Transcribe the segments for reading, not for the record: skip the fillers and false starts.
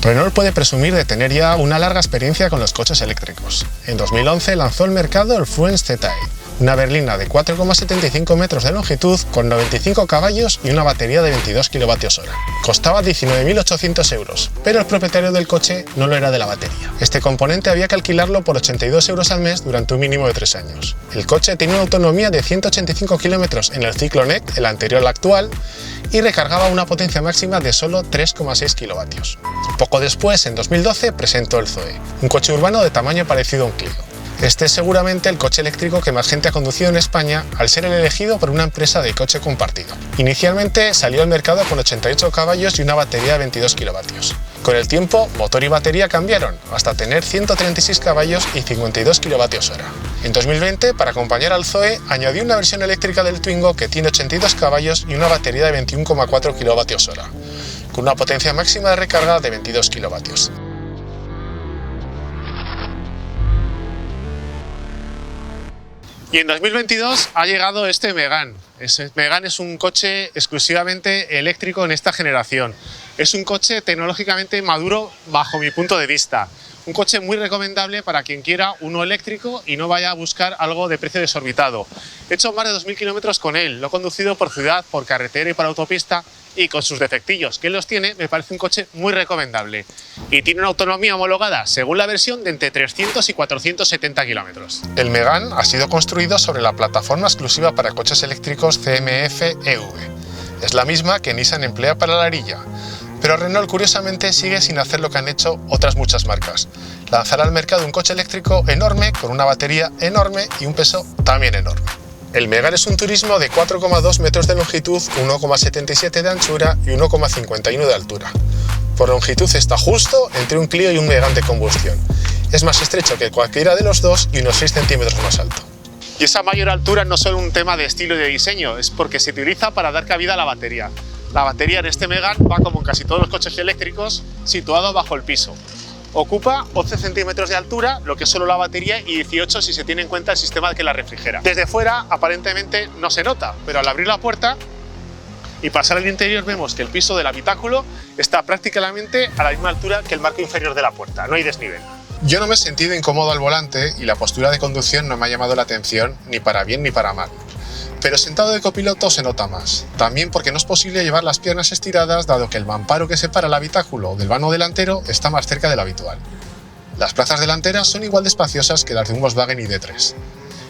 Renault puede presumir de tener ya una larga experiencia con los coches eléctricos. En 2011 lanzó al mercado el Fluence ZE, una berlina de 4,75 metros de longitud con 95 caballos y una batería de 22 kWh. Costaba 19.800 euros, pero el propietario del coche no lo era de la batería. Este componente había que alquilarlo por 82 euros al mes durante un mínimo de 3 años. El coche tenía una autonomía de 185 km en el ciclo NET, el anterior al actual, y recargaba una potencia máxima de solo 3,6 kilovatios. Poco después, en 2012, presentó el Zoe, un coche urbano de tamaño parecido a un Clio. Este es seguramente el coche eléctrico que más gente ha conducido en España al ser el elegido por una empresa de coche compartido. Inicialmente salió al mercado con 88 caballos y una batería de 22 kilovatios. Con el tiempo, motor y batería cambiaron hasta tener 136 caballos y 52 kilovatios hora. En 2020, para acompañar al Zoe, añadió una versión eléctrica del Twingo que tiene 82 caballos y una batería de 21,4 kilovatios hora, con una potencia máxima de recarga de 22 kilovatios. Y en 2022 ha llegado este Megane. Megane es un coche exclusivamente eléctrico en esta generación. Es un coche tecnológicamente maduro bajo mi punto de vista. Un coche muy recomendable para quien quiera uno eléctrico y no vaya a buscar algo de precio desorbitado. He hecho más de 2.000 kilómetros con él, lo he conducido por ciudad, por carretera y por autopista, y con sus defectillos que él los tiene, me parece un coche muy recomendable. Y tiene una autonomía homologada, según la versión, de entre 300 y 470 kilómetros. El Megane ha sido construido sobre la plataforma exclusiva para coches eléctricos CMF-EV. Es la misma que Nissan emplea para la Ariya. Pero Renault, curiosamente, sigue sin hacer lo que han hecho otras muchas marcas: lanzar al mercado un coche eléctrico enorme, con una batería enorme y un peso también enorme. El Megane es un turismo de 4,2 metros de longitud, 1,77 de anchura y 1,51 de altura. Por longitud está justo entre un Clio y un Megane de combustión. Es más estrecho que cualquiera de los dos y unos 6 centímetros más alto. Y esa mayor altura no es solo un tema de estilo y de diseño, es porque se utiliza para dar cabida a la batería. La batería en este Megane va, como en casi todos los coches eléctricos, situado bajo el piso. Ocupa 11 centímetros de altura, lo que es solo la batería, y 18 si se tiene en cuenta el sistema que la refrigera. Desde fuera aparentemente no se nota, pero al abrir la puerta y pasar al interior vemos que el piso del habitáculo está prácticamente a la misma altura que el marco inferior de la puerta, no hay desnivel. Yo no me he sentido incómodo al volante y la postura de conducción no me ha llamado la atención ni para bien ni para mal. Pero sentado de copiloto se nota más, también porque no es posible llevar las piernas estiradas dado que el mamparo que separa el habitáculo del vano delantero está más cerca de lo habitual. Las plazas delanteras son igual de espaciosas que las de un Volkswagen ID3.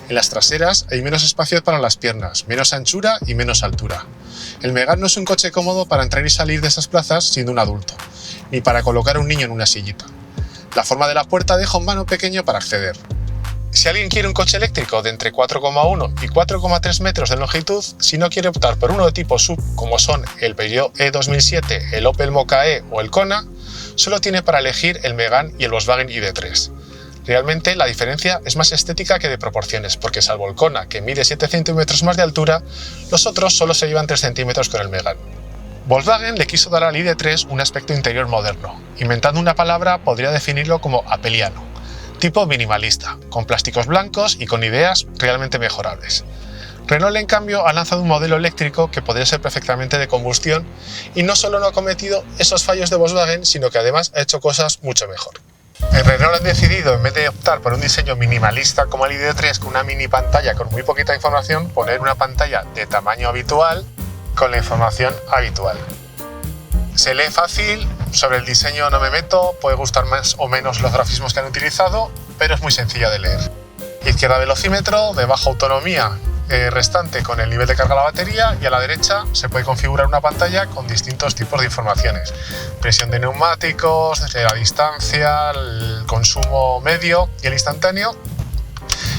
En las traseras hay menos espacio para las piernas, menos anchura y menos altura. El Megane no es un coche cómodo para entrar y salir de esas plazas siendo un adulto, ni para colocar a un niño en una sillita. La forma de la puerta deja un vano pequeño para acceder. Si alguien quiere un coche eléctrico de entre 4,1 y 4,3 metros de longitud, si no quiere optar por uno de tipo SUV como son el Peugeot E2007, el Opel Mokka-e o el Kona, solo tiene para elegir el Megane y el Volkswagen ID3. Realmente la diferencia es más estética que de proporciones, porque salvo el Kona, que mide 7 centímetros más de altura, los otros solo se llevan 3 centímetros con el Megane. Volkswagen le quiso dar al ID3 un aspecto interior moderno. Inventando una palabra, podría definirlo como apeliano. Tipo minimalista, con plásticos blancos y con ideas realmente mejorables. Renault, en cambio, ha lanzado un modelo eléctrico que podría ser perfectamente de combustión y no solo no ha cometido esos fallos de Volkswagen, sino que además ha hecho cosas mucho mejor. En Renault han decidido, en vez de optar por un diseño minimalista como el ID3 con una mini pantalla con muy poquita información, poner una pantalla de tamaño habitual con la información habitual. Se lee fácil, sobre el diseño no me meto, puede gustar más o menos los grafismos que han utilizado, pero es muy sencillo de leer. Izquierda velocímetro, de baja autonomía restante con el nivel de carga de la batería, y a la derecha se puede configurar una pantalla con distintos tipos de informaciones. Presión de neumáticos, la distancia, el consumo medio y el instantáneo,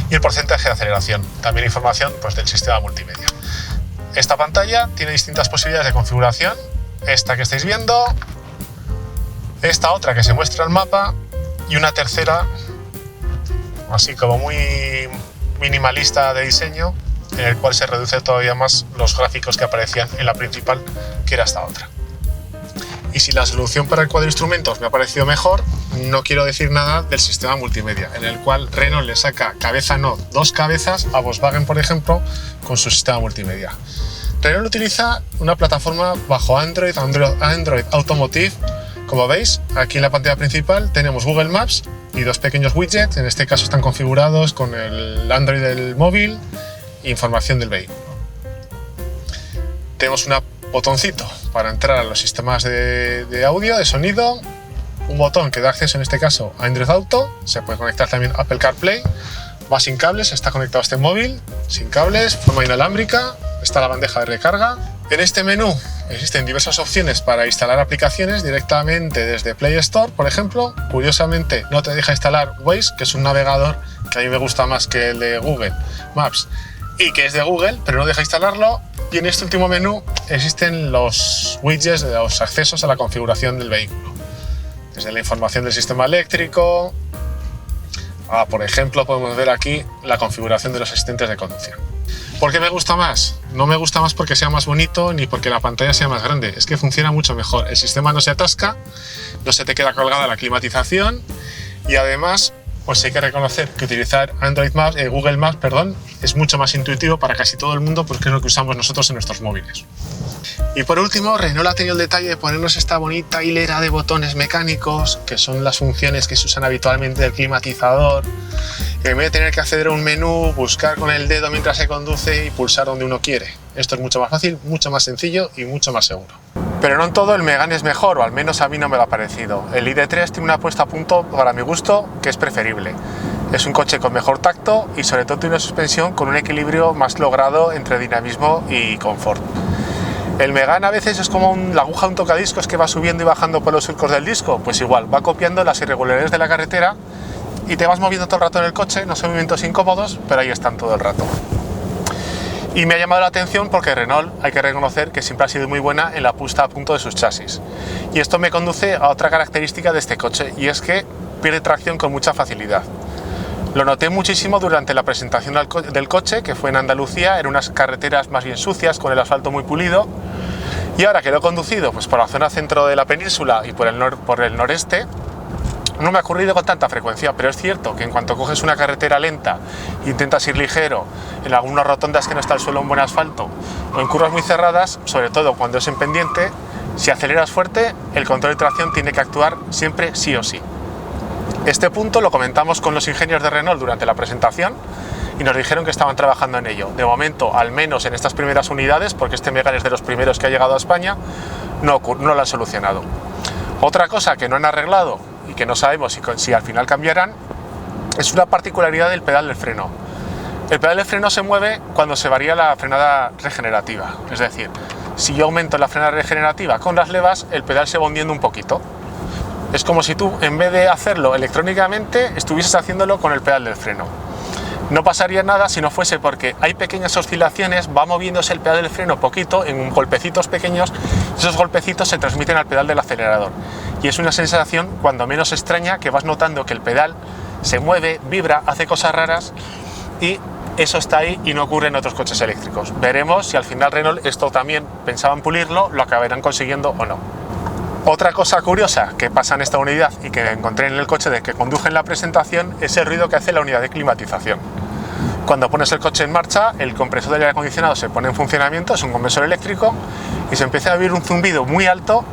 y el porcentaje de aceleración. También información del sistema multimedia. Esta pantalla tiene distintas posibilidades de configuración. Esta que estáis viendo, esta otra que se muestra el mapa y una tercera así como muy minimalista de diseño, en el cual se reduce todavía más los gráficos que aparecían en la principal, que era esta otra. Y si la solución para el cuadroinstrumentos me ha parecido mejor, no quiero decir nada del sistema multimedia, en el cual Renault le saca dos cabezas a Volkswagen, por ejemplo, con su sistema multimedia. Renault utiliza una plataforma bajo Android Automotive, Como veis, aquí en la pantalla principal tenemos Google Maps y dos pequeños widgets, en este caso están configurados con el Android del móvil e información del vehículo. Tenemos un botoncito para entrar a los sistemas de audio, de sonido, un botón que da acceso en este caso a Android Auto, se puede conectar también a Apple CarPlay, va sin cables, está conectado a este móvil, sin cables, forma inalámbrica, está la bandeja de recarga. En este menú existen diversas opciones para instalar aplicaciones directamente desde Play Store, por ejemplo. Curiosamente no te deja instalar Waze, que es un navegador que a mí me gusta más que el de Google Maps y que es de Google, pero no deja instalarlo. Y en este último menú existen los widgets de los accesos a la configuración del vehículo. Desde la información del sistema eléctrico, por ejemplo, podemos ver aquí la configuración de los asistentes de conducción. ¿Por qué me gusta más? No me gusta más porque sea más bonito ni porque la pantalla sea más grande, es que funciona mucho mejor. El sistema no se atasca, no se te queda colgada la climatización y además pues hay que reconocer que utilizar Google Maps, es mucho más intuitivo para casi todo el mundo porque es lo que usamos nosotros en nuestros móviles. Y por último, Renault ha tenido el detalle de ponernos esta bonita hilera de botones mecánicos, que son las funciones que se usan habitualmente del climatizador, que en vez de tener que acceder a un menú, buscar con el dedo mientras se conduce y pulsar donde uno quiere. Esto es mucho más fácil, mucho más sencillo y mucho más seguro. Pero no en todo el Megane es mejor, o al menos a mí no me lo ha parecido. El ID.3 tiene una puesta a punto, para mi gusto, que es preferible. Es un coche con mejor tacto y sobre todo tiene una suspensión con un equilibrio más logrado entre dinamismo y confort. El Megane a veces es como la aguja de un tocadiscos que va subiendo y bajando por los surcos del disco, pues igual, va copiando las irregularidades de la carretera y te vas moviendo todo el rato en el coche, no son movimientos incómodos, pero ahí están todo el rato. Y me ha llamado la atención porque Renault, hay que reconocer que siempre ha sido muy buena en la puesta a punto de sus chasis. Y esto me conduce a otra característica de este coche, y es que pierde tracción con mucha facilidad. Lo noté muchísimo durante la presentación del coche, que fue en Andalucía, en unas carreteras más bien sucias, con el asfalto muy pulido. Y ahora que lo he conducido pues, por la zona centro de la península y por el noreste, no me ha ocurrido con tanta frecuencia, pero es cierto que en cuanto coges una carretera lenta e intentas ir ligero en algunas rotondas que no está el suelo en buen asfalto o en curvas muy cerradas, sobre todo cuando es en pendiente, si aceleras fuerte, el control de tracción tiene que actuar siempre sí o sí. Este punto lo comentamos con los ingenieros de Renault durante la presentación y nos dijeron que estaban trabajando en ello. De momento, al menos en estas primeras unidades, porque este Megane es de los primeros que ha llegado a España, no lo han solucionado. Otra cosa que no han arreglado y que no sabemos si al final cambiarán es una particularidad del pedal del freno. El pedal del freno se mueve cuando se varía la frenada regenerativa, es decir, si yo aumento la frenada regenerativa con las levas, el pedal se va hundiendo un poquito. Es como si tú, en vez de hacerlo electrónicamente, estuvieses haciéndolo con el pedal del freno. No pasaría nada si no fuese porque hay pequeñas oscilaciones, va moviéndose el pedal del freno poquito, en golpecitos pequeños, y esos golpecitos se transmiten al pedal del acelerador. Y es una sensación, cuando menos extraña, que vas notando que el pedal se mueve, vibra, hace cosas raras, y eso está ahí y no ocurre en otros coches eléctricos. Veremos si al final Renault, esto también pensaban pulirlo, lo acabarán consiguiendo o no. Otra cosa curiosa que pasa en esta unidad y que encontré en el coche de que conduje en la presentación es el ruido que hace la unidad de climatización. Cuando pones el coche en marcha, el compresor del aire acondicionado se pone en funcionamiento, es un compresor eléctrico, y se empieza a oír un zumbido muy alto.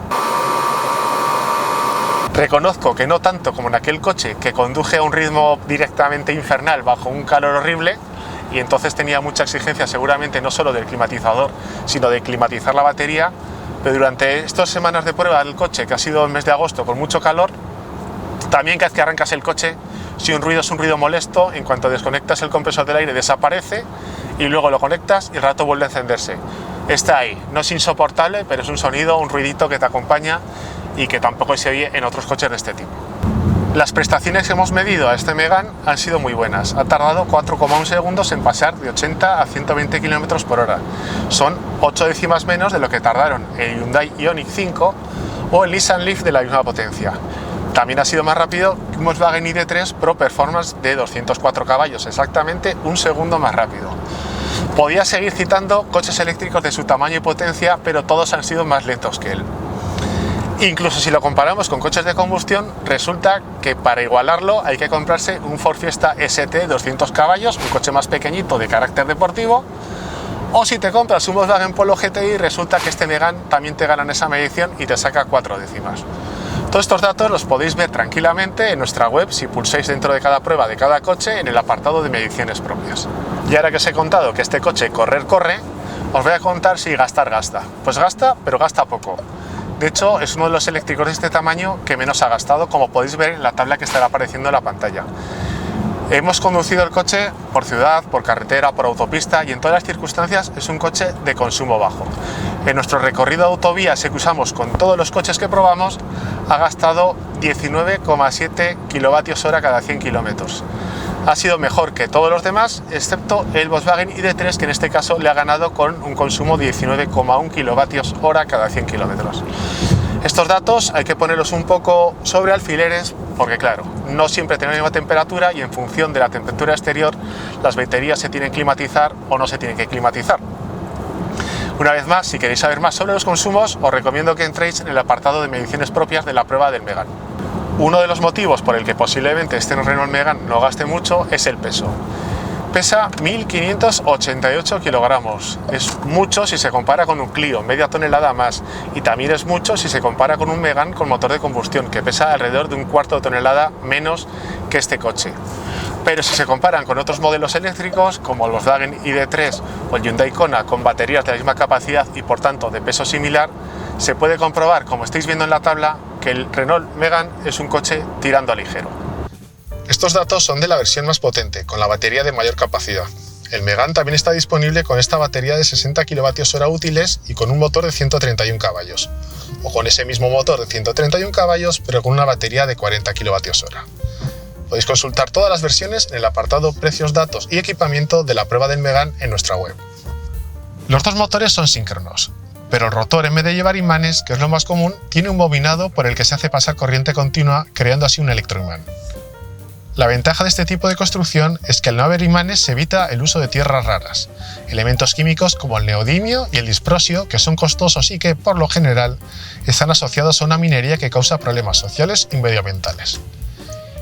Reconozco que no tanto como en aquel coche que conduje a un ritmo directamente infernal bajo un calor horrible, y entonces tenía mucha exigencia seguramente no solo del climatizador, sino de climatizar la batería. Pero durante estas semanas de prueba del coche, que ha sido el mes de agosto con mucho calor, también cada vez que arrancas el coche, si un ruido es un ruido molesto, en cuanto desconectas el compresor del aire desaparece y luego lo conectas y el rato vuelve a encenderse. Está ahí, no es insoportable, pero es un sonido, un ruidito que te acompaña y que tampoco se oye en otros coches de este tipo. Las prestaciones que hemos medido a este Megane han sido muy buenas. Ha tardado 4,1 segundos en pasar de 80 a 120 km por hora. Son 8 décimas menos de lo que tardaron el Hyundai Ioniq 5 o el Nissan Leaf de la misma potencia. También ha sido más rápido que un Volkswagen ID.3 Pro Performance de 204 caballos, exactamente un segundo más rápido. Podía seguir citando coches eléctricos de su tamaño y potencia, pero todos han sido más lentos que él. Incluso si lo comparamos con coches de combustión, resulta que para igualarlo hay que comprarse un Ford Fiesta ST 200 caballos, un coche más pequeñito de carácter deportivo, o si te compras un Volkswagen Polo GTI, resulta que este Megane también te gana en esa medición y te saca 4 décimas. Todos estos datos los podéis ver tranquilamente en nuestra web si pulsáis dentro de cada prueba de cada coche en el apartado de mediciones propias. Y ahora que os he contado que este coche corre, os voy a contar si gasta. Pues gasta, pero gasta poco. De hecho, es uno de los eléctricos de este tamaño que menos ha gastado, como podéis ver en la tabla que estará apareciendo en la pantalla. Hemos conducido el coche por ciudad, por carretera, por autopista y en todas las circunstancias es un coche de consumo bajo. En nuestro recorrido de autovía, que usamos con todos los coches que probamos, ha gastado 19,7 kWh cada 100 kilómetros. Ha sido mejor que todos los demás, excepto el Volkswagen ID.3, que en este caso le ha ganado con un consumo de 19,1 kWh cada 100 kilómetros. Estos datos hay que ponerlos un poco sobre alfileres porque, claro, no siempre tenemos la misma temperatura y en función de la temperatura exterior las baterías se tienen que climatizar o no se tienen que climatizar. Una vez más, si queréis saber más sobre los consumos, os recomiendo que entréis en el apartado de mediciones propias de la prueba del Megane. Uno de los motivos por el que posiblemente este Renault Megane no gaste mucho es el peso. Pesa 1.588 kilogramos. Es mucho si se compara con un Clio, media tonelada más. Y también es mucho si se compara con un Megane con motor de combustión, que pesa alrededor de un cuarto de tonelada menos que este coche. Pero si se comparan con otros modelos eléctricos, como el Volkswagen ID.3 o el Hyundai Kona, con baterías de la misma capacidad y por tanto de peso similar, se puede comprobar, como estáis viendo en la tabla, que el Renault Megane es un coche tirando a ligero. Estos datos son de la versión más potente, con la batería de mayor capacidad. El Megane también está disponible con esta batería de 60 kWh útiles y con un motor de 131 caballos, o con ese mismo motor de 131 caballos pero con una batería de 40 kWh. Podéis consultar todas las versiones en el apartado Precios, Datos y Equipamiento de la prueba del Megane en nuestra web. Los dos motores son síncronos, pero el rotor, en vez de llevar imanes, que es lo más común, tiene un bobinado por el que se hace pasar corriente continua, creando así un electroimán. La ventaja de este tipo de construcción es que al no haber imanes se evita el uso de tierras raras, elementos químicos como el neodimio y el disprosio, que son costosos y que, por lo general, están asociados a una minería que causa problemas sociales y medioambientales.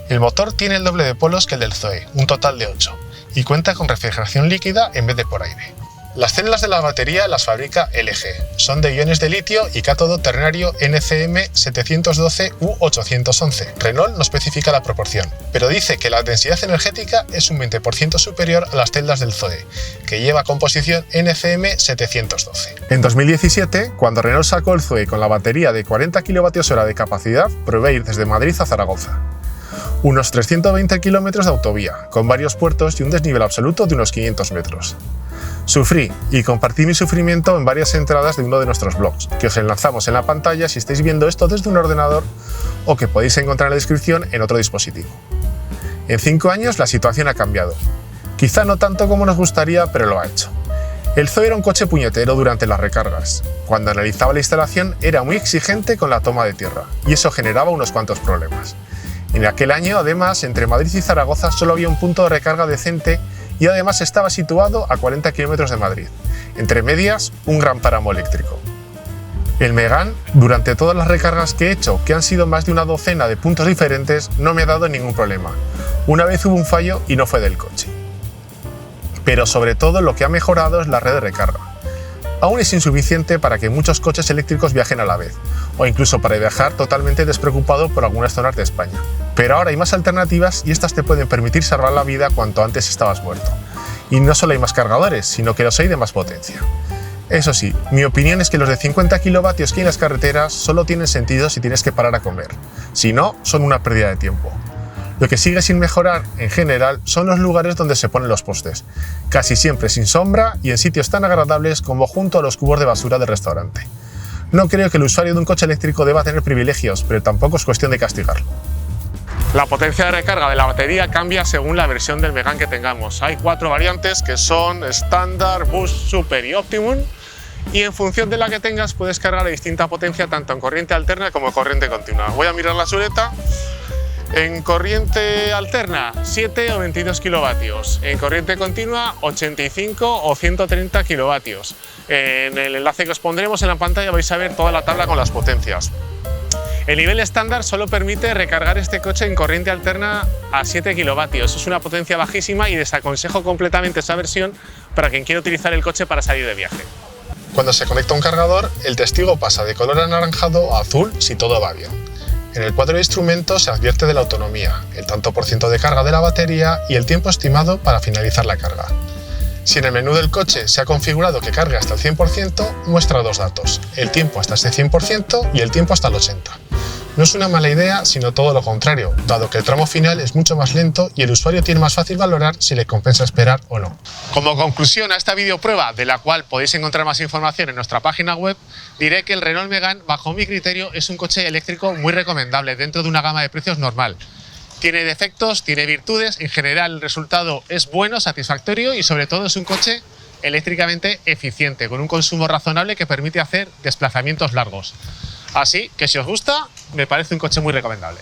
El motor tiene el doble de polos que el del Zoe, un total de 8, y cuenta con refrigeración líquida en vez de por aire. Las células de la batería las fabrica LG, son de iones de litio y cátodo ternario NCM 712 U811. Renault no especifica la proporción, pero dice que la densidad energética es un 20% superior a las celdas del Zoe, que lleva composición NCM 712. En 2017, cuando Renault sacó el Zoe con la batería de 40 kWh de capacidad, probé ir desde Madrid a Zaragoza. Unos 320 kilómetros de autovía, con varios puertos y un desnivel absoluto de unos 500 metros. Sufrí y compartí mi sufrimiento en varias entradas de uno de nuestros blogs, que os enlazamos en la pantalla si estáis viendo esto desde un ordenador o que podéis encontrar en la descripción en otro dispositivo. En 5 años la situación ha cambiado. Quizá no tanto como nos gustaría, pero lo ha hecho. El Zoe era un coche puñetero durante las recargas. Cuando analizaba la instalación era muy exigente con la toma de tierra, y eso generaba unos cuantos problemas. En aquel año, además, entre Madrid y Zaragoza solo había un punto de recarga decente y además estaba situado a 40 kilómetros de Madrid. Entre medias, un gran páramo eléctrico. El Megane, durante todas las recargas que he hecho, que han sido más de una docena de puntos diferentes, no me ha dado ningún problema. Una vez hubo un fallo y no fue del coche. Pero sobre todo lo que ha mejorado es la red de recarga. Aún es insuficiente para que muchos coches eléctricos viajen a la vez, o incluso para viajar totalmente despreocupado por algunas zonas de España. Pero ahora hay más alternativas y estas te pueden permitir salvar la vida cuanto antes estabas muerto. Y no solo hay más cargadores, sino que los hay de más potencia. Eso sí, mi opinión es que los de 50 kilovatios que hay en las carreteras solo tienen sentido si tienes que parar a comer. Si no, son una pérdida de tiempo. Lo que sigue sin mejorar, en general, son los lugares donde se ponen los postes, casi siempre sin sombra y en sitios tan agradables como junto a los cubos de basura del restaurante. No creo que el usuario de un coche eléctrico deba tener privilegios, pero tampoco es cuestión de castigarlo. La potencia de recarga de la batería cambia según la versión del Megane que tengamos. Hay 4 variantes que son Standard, Boost, Super y Optimum, y en función de la que tengas puedes cargar a distinta potencia tanto en corriente alterna como en corriente continua. Voy a mirar la chuleta. En corriente alterna 7 o 22 kilovatios, en corriente continua 85 o 130 kilovatios. En el enlace que os pondremos en la pantalla vais a ver toda la tabla con las potencias. El nivel estándar solo permite recargar este coche en corriente alterna a 7 kilovatios. Es una potencia bajísima y desaconsejo completamente esa versión para quien quiera utilizar el coche para salir de viaje. Cuando se conecta un cargador, el testigo pasa de color anaranjado a azul si todo va bien. En el cuadro de instrumentos se advierte de la autonomía, el tanto por ciento de carga de la batería y el tiempo estimado para finalizar la carga. Si en el menú del coche se ha configurado que cargue hasta el 100%, muestra dos datos, el tiempo hasta este 100% y el tiempo hasta el 80%. No es una mala idea, sino todo lo contrario, dado que el tramo final es mucho más lento y el usuario tiene más fácil valorar si le compensa esperar o no. Como conclusión a esta videoprueba, de la cual podéis encontrar más información en nuestra página web, diré que el Renault Megane, bajo mi criterio, es un coche eléctrico muy recomendable dentro de una gama de precios normal. Tiene defectos, tiene virtudes, en general el resultado es bueno, satisfactorio y sobre todo es un coche eléctricamente eficiente, con un consumo razonable que permite hacer desplazamientos largos. Así que si os gusta, me parece un coche muy recomendable.